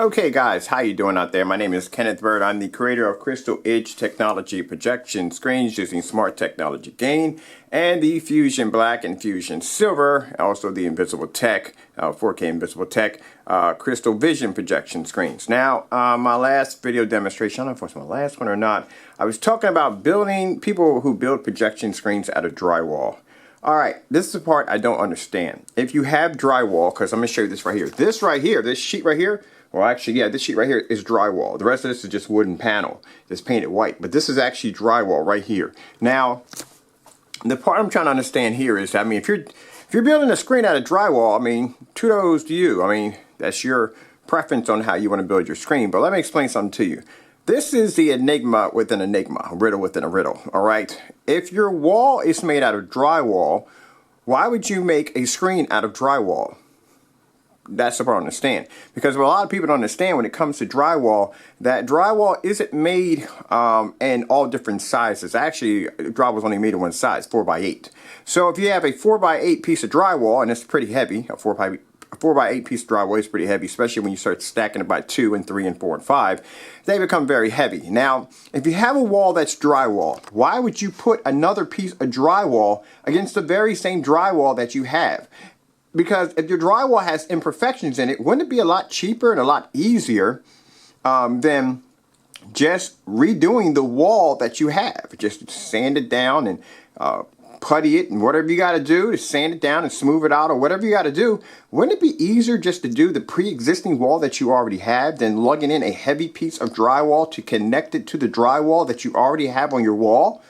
Okay guys, how you doing out there? My name is Kenneth Bird. I'm the creator of Crystal Edge Technology projection screens using smart technology gain and the Fusion Black and Fusion Silver, also the Invisible Tech, 4K Invisible Tech, Crystal Vision projection screens. Now, my last video demonstration, I don't know if it was my last one or not, I was talking about people who build projection screens out of drywall. Alright, this is the part I don't understand. If you have drywall, because I'm going to show you this right here. This sheet right here, well actually, yeah, this sheet right here is drywall. The rest of this is just wooden panel. It's painted white. But this is actually drywall right here. Now, the part I'm trying to understand here is, I mean, if you're building a screen out of drywall, I mean, kudos to you. I mean, that's your preference on how you want to build your screen. But let me explain something to you. This is the enigma within enigma, a riddle within a riddle, alright? If your wall is made out of drywall, why would you make a screen out of drywall? That's the part I don't understand. Because what a lot of people don't understand when it comes to drywall, that drywall isn't made in all different sizes. Actually, drywall is only made in one size, 4x8. So if you have a 4x8 piece of drywall, and it's pretty heavy, a 4x8 piece of drywall is pretty heavy, especially when you start stacking it by 2 and 3 and 4 and 5. They become very heavy. Now, if you have a wall that's drywall, why would you put another piece of drywall against the very same drywall that you have? Because if your drywall has imperfections in it, wouldn't it be a lot cheaper and a lot easier than just redoing the wall that you have? Just sand it down and putty it and whatever you got to do to sand it down and smooth it out or whatever you got to do. Wouldn't it be easier just to do the pre-existing wall that you already have than lugging in a heavy piece of drywall to connect it to the drywall that you already have on your wall?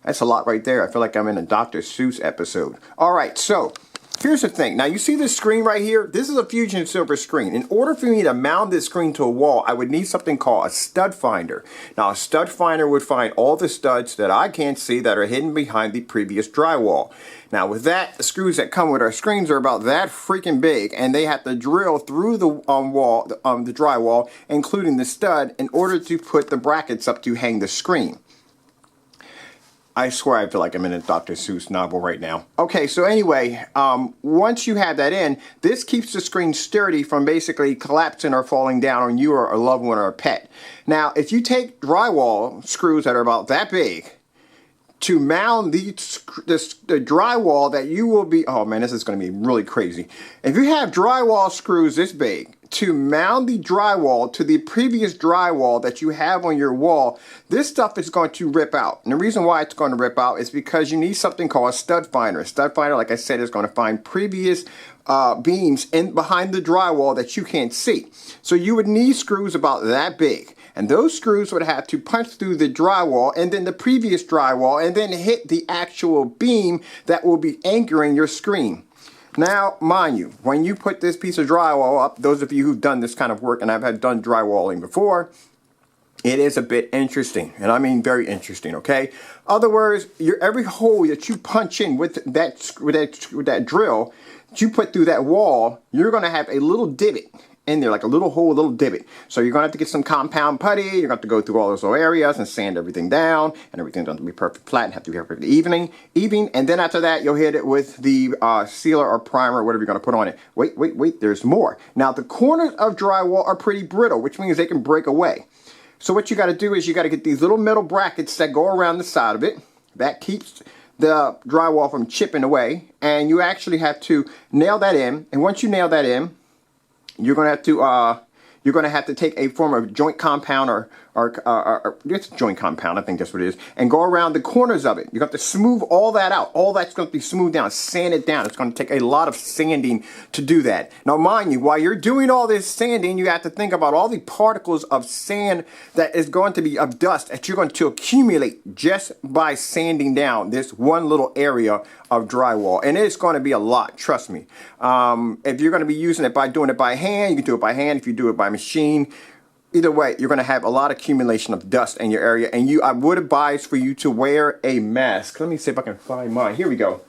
That's a lot right there. I feel like I'm in a Dr. Seuss episode. All right, so here's the thing. Now you see this screen right here? This is a Fusion Silver screen. In order for me to mount this screen to a wall, I would need something called a stud finder. Now a stud finder would find all the studs that I can't see that are hidden behind the previous drywall. Now with that, the screws that come with our screens are about that freaking big, and they have to drill through the the drywall, including the stud, in order to put the brackets up to hang the screen. I swear I feel like I'm in a Dr. Seuss novel right now. Okay, so anyway, once you have that in, this keeps the screen sturdy from basically collapsing or falling down on you or a loved one or a pet. Now, if you take drywall screws that are about that big to mount the drywall that you will be, oh man, this is going to be really crazy. If you have drywall screws this big to mount the drywall to the previous drywall that you have on your wall, this stuff is going to rip out. And the reason why it's going to rip out is because you need something called a stud finder. A stud finder, like I said, is going to find previous beams in behind the drywall that you can't see. So you would need screws about that big. And those screws would have to punch through the drywall and then the previous drywall and then hit the actual beam that will be anchoring your screen. Now, mind you, when you put this piece of drywall up, those of you who've done this kind of work, and I've done drywalling before, it is a bit interesting, and I mean very interesting, okay? Other words, every hole that you punch in with that drill that you put through that wall, you're going to have a little divot in there, like a little hole, a little divot. So you're going to have to get some compound putty. You're going to have to go through all those little areas and sand everything down, and everything's going to be perfect flat and have to be perfect even. And then after that, you'll hit it with the sealer or primer, whatever you're going to put on it. Wait, there's more. Now, the corners of drywall are pretty brittle, which means they can break away. So what you got to do is you got to get these little metal brackets that go around the side of it. That keeps the drywall from chipping away, and you actually have to nail that in. And once you nail that in, you're going to have to take a form of joint compound or it's joint compound, I think that's what it is, and go around the corners of it. You have to smooth all that out. All that's going to be smoothed down, sand it down. It's going to take a lot of sanding to do that. Now, mind you, while you're doing all this sanding, you have to think about all the particles of sand that is going to be of dust that you're going to accumulate just by sanding down this one little area of drywall. And it's going to be a lot, trust me. If you're going to be using it by doing it by hand, you can do it by hand. If you do it by machine, either way, you're going to have a lot of accumulation of dust in your area, and I would advise for you to wear a mask. Let me see if I can find mine. Here we go.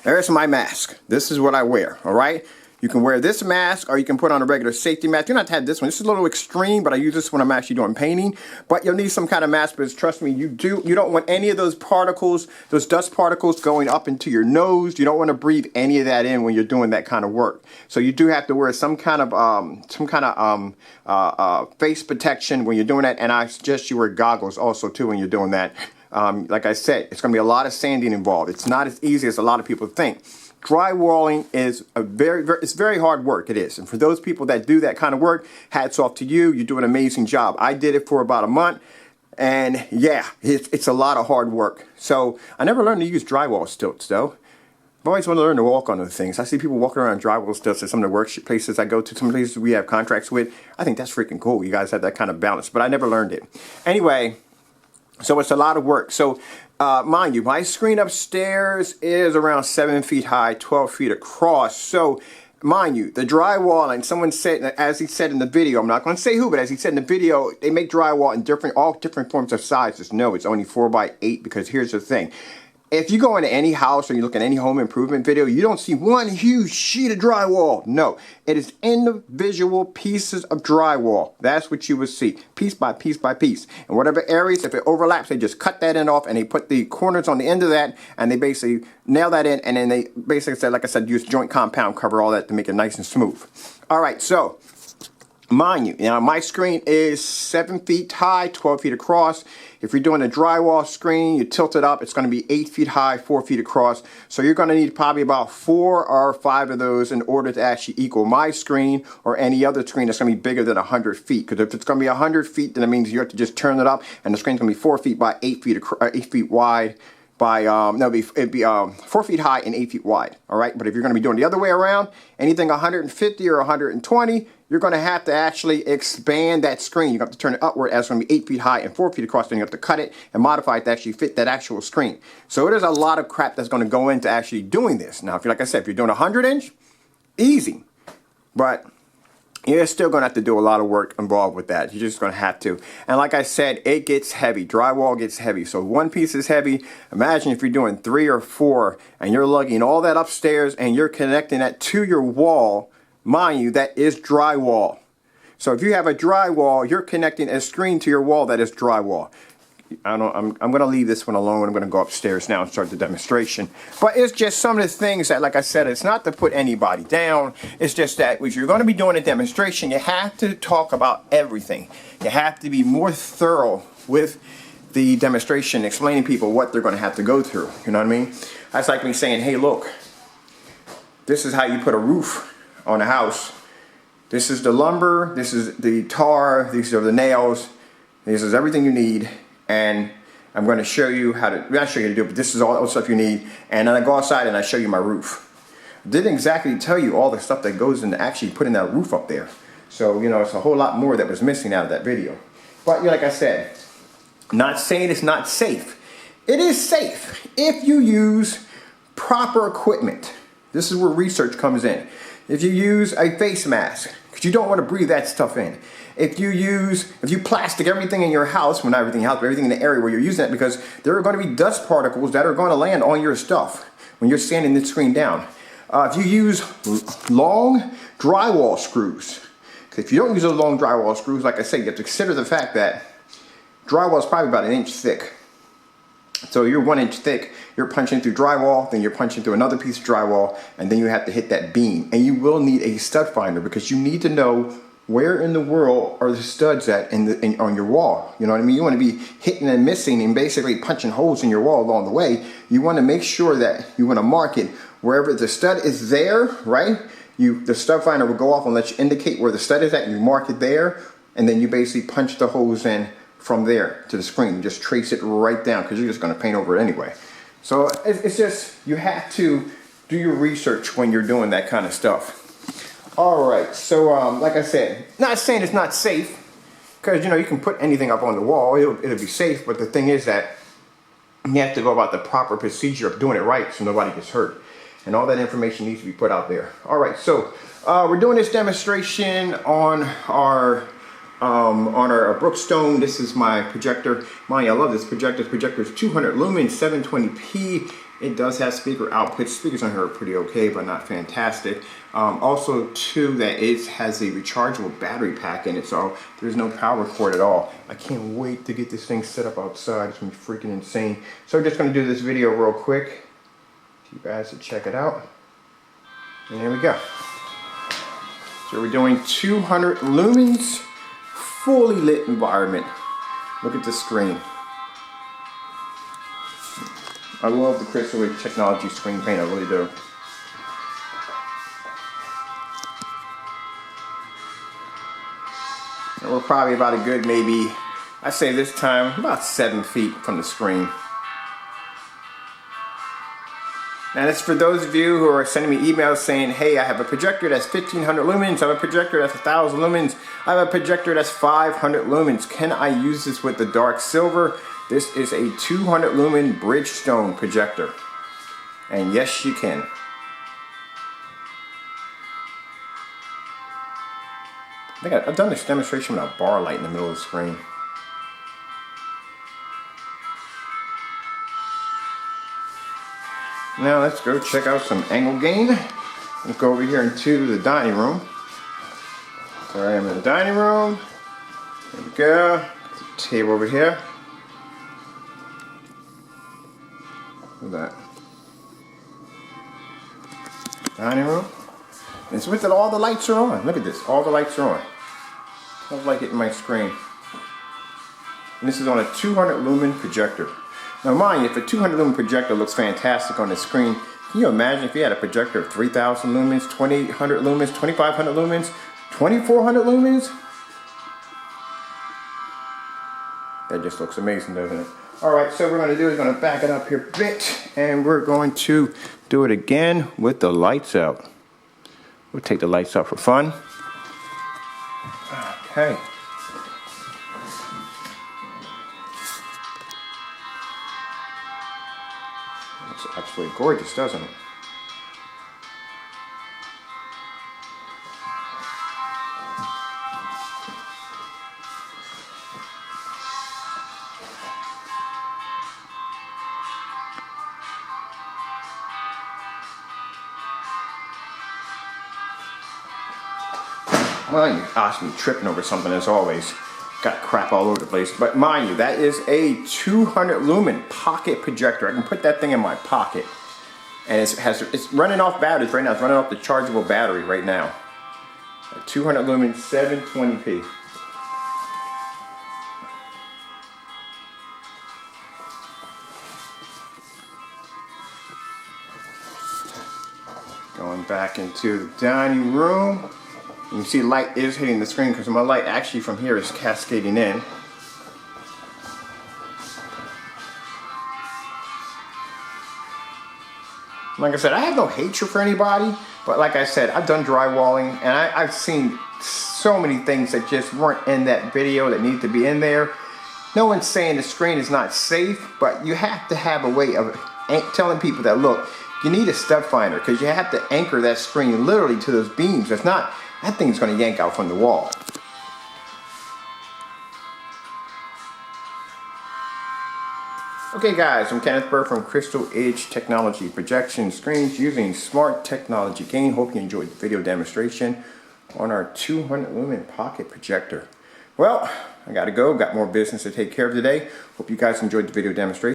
There's my mask. This is what I wear, all right? You can wear this mask, or you can put on a regular safety mask. You don't have to have this one. This is a little extreme, but I use this when I'm actually doing painting. But you'll need some kind of mask, because trust me, you don't want any of those particles, those dust particles going up into your nose. You don't want to breathe any of that in when you're doing that kind of work. So you do have to wear some kind of face protection when you're doing that. And I suggest you wear goggles also too when you're doing that. Like I said, it's going to be a lot of sanding involved. It's not as easy as a lot of people think. Drywalling is it's very hard work. It is. And for those people that do that kind of work, hats off to you. You do an amazing job. I did it for about a month. And yeah, it's a lot of hard work. So I never learned to use drywall stilts though. I've always wanted to learn to walk on those things. I see people walking around drywall stilts at some of the workplaces I go to, some places we have contracts with. I think that's freaking cool. You guys have that kind of balance, but I never learned it. Anyway, so it's a lot of work. So mind you, my screen upstairs is around 7 feet high, 12 feet across. So mind you, the drywall, and someone said, as he said in the video, I'm not going to say who, but as he said in the video, they make drywall in all different forms of sizes. No, it's only 4x8, because here's the thing. If you go into any house or you look at any home improvement video, you don't see one huge sheet of drywall. No, it is individual pieces of drywall. That's what you would see, piece by piece by piece. And whatever areas, if it overlaps, they just cut that end off and they put the corners on the end of that, and they basically nail that in, and then they basically said, like I said, use joint compound, cover all that to make it nice and smooth. All right, so mind you, now my screen is 7 feet high, 12 feet across. If you're doing a drywall screen, you tilt it up, it's going to be 8 feet high, 4 feet across. So you're going to need probably about 4 or 5 of those in order to actually equal my screen or any other screen that's going to be bigger than 100 feet. Because if it's going to be 100 feet, then it means you have to just turn it up, and the screen's going to be 4 feet by 8 feet wide. It'd be 4 feet high and 8 feet wide. All right, but if you're going to be doing the other way around, anything 150 or 120, you're going to have to actually expand that screen. You have to turn it upward, as it's going to be 8 feet high and 4 feet across. Then you have to cut it and modify it to actually fit that actual screen. So there's a lot of crap that's going to go into actually doing this. Now, if you're, like I said, if you're doing 100-inch, easy, but you're still going to have to do a lot of work involved with that. You're just going to have to. And like I said, it gets heavy. Drywall gets heavy. So one piece is heavy. Imagine if you're doing 3 or 4 and you're lugging all that upstairs and you're connecting that to your wall. Mind you, that is drywall. So if you have a drywall, you're connecting a screen to your wall that is drywall. I'm going to leave this one alone. I'm going to go upstairs now and start the demonstration. But it's just some of the things that, like I said, it's not to put anybody down. It's just that if you're going to be doing a demonstration, you have to talk about everything. You have to be more thorough with the demonstration, explaining people what they're going to have to go through. You know what I mean? That's like me saying, hey, look, this is how you put a roof on a house. This is the lumber, this is the tar, these are the nails, this is everything you need, and I'm going to show you how to, not show you how to do it, but this is all the stuff you need, and then I go outside and I show you my roof. I didn't exactly tell you all the stuff that goes into actually putting that roof up there. So, you know, it's a whole lot more that was missing out of that video. But, you know, like I said, not saying it's not safe. It is safe if you use proper equipment. This is where research comes in. If you use a face mask, because you don't want to breathe that stuff in. If you plastic everything in your house, well, not everything in your house, but everything in the area where you're using it, because there are going to be dust particles that are going to land on your stuff when you're sanding the screen down. If you use long drywall screws, because if you don't use those long drywall screws, like I said, you have to consider the fact that drywall is probably about 1 inch thick. So you're 1 inch thick, you're punching through drywall, then you're punching through another piece of drywall, and then you have to hit that beam. And you will need a stud finder, because you need to know where in the world are the studs at on your wall. You know what I mean? You want to be hitting and missing and basically punching holes in your wall along the way. You want to make sure that you want to mark it wherever the stud is there, right? The stud finder will go off and let you indicate where the stud is at, and you mark it there, and then you basically punch the holes in from there to the screen. You just trace it right down, because you're just going to paint over it anyway. So it's just, you have to do your research when you're doing that kind of stuff. All right, so like I said, not saying it's not safe, because, you know, you can put anything up on the wall, it'll be safe, but the thing is that you have to go about the proper procedure of doing it right so nobody gets hurt. And all that information needs to be put out there. All right, so we're doing this demonstration on our Brookstone. This is my projector. I love this projector. This projector is 200 lumens, 720p. It does have speaker output. Speakers on here are pretty okay, but not fantastic. Also, too, that it has a rechargeable battery pack in it, so there's no power cord at all. I can't wait to get this thing set up outside. It's gonna be freaking insane. So we're just gonna do this video real quick. You guys to check it out. And there we go. So we're doing 200 lumens, fully lit environment. Look at the screen. I love the Crystal Edge Technology screen paint, I really do. And we're probably about a good, maybe, I say this time, about 7 feet from the screen. Now that's for those of you who are sending me emails saying, hey, I have a projector that's 1500 lumens, I have a projector that's 1000 lumens, I have a projector that's 500 lumens. Can I use this with the dark silver? This is a 200 lumen Bridgestone projector. And yes, you can. I think I've done this demonstration with a bar light in the middle of the screen. Now let's go check out some angle gain. Let's go over here into the dining room. There I am in the dining room. There we go. Table over here. Look at that. Dining room. And it's with that all the lights are on. Look at this. All the lights are on. I like it in my screen. And this is on a 200 lumen projector. Now mind you, if a 200 lumen projector looks fantastic on the screen, can you imagine if you had a projector of 3000 lumens, 2800 lumens, 2500 lumens, 2400 lumens? That just looks amazing, doesn't it? Alright, so what we're going to do is going to back it up here a bit, and we're going to do it again with the lights out. We'll take the lights out for fun. Okay. Looks absolutely gorgeous, doesn't it? Well, you asked me tripping over something as always. Got crap all over the place. But mind you, that is a 200 lumen pocket projector. I can put that thing in my pocket. And it's running off batteries right now. It's running off the chargeable battery right now. A 200 lumen 720p. Going back into the dining room. You can see light is hitting the screen because my light actually from here is cascading in. Like I said, I have no hatred for anybody, but like I said, I've done drywalling and I've seen so many things that just weren't in that video that need to be in there. No one's saying the screen is not safe, but you have to have a way of telling people that, look, you need a step finder because you have to anchor that screen literally to those beams. If not, that thing's going to yank out from the wall. Okay guys, I'm Kenneth Burr from Crystal Edge Technology Projection Screens using smart technology gain. Hope you enjoyed the video demonstration on our 200 lumen pocket projector. Well, I gotta go. Got more business to take care of today. Hope you guys enjoyed the video demonstration.